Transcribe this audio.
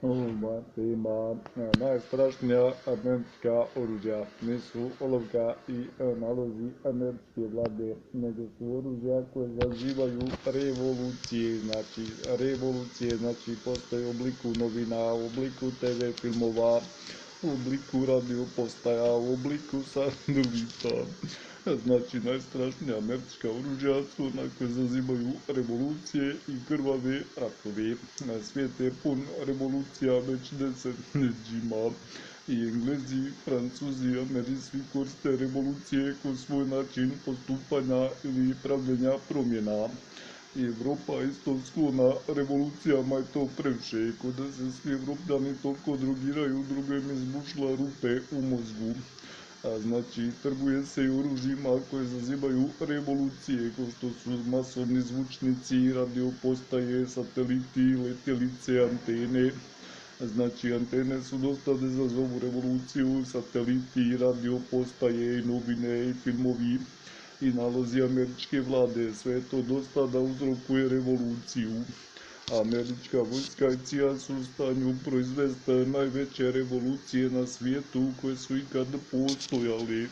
Ova tema najstrašnija američka oružja nisu olovka i nalozi američke vlade, nego su oružja koje zazivaju revolucije, znači postoje u obliku novina, u obliku TV filmova, u obliku radio postaja, u obliku satelita. Znači, najstrašnija američka oružja su ona koje zazivaju revolucije i krvave ratove. Svijet je pun revolucija već desetljećima i Englezi, Francuzi, Ameri svi koriste revolucije kao svoj način postupanja ili pravljenja promjena. I Evropa isto sklona revolucijama i to previše, kod da se svi Evropljani toliko drogiraju, drugo im izbušila rupe u mozgu. Znači, trguje se i oružjima koje zazivaju revolucije, kao što su masovni zvučnici, radio postaje, sateliti, letjelice, antene. Znači, antene su dosta da izazovu revoluciju, sateliti, radio postaje, novine i filmovi i nalozi američke vlade. Sve to dosta da uzrokuje revoluciju. Američka vojska i CIA su u stanju proizvesti najveće revolucije na svijetu koje su ikad postojali.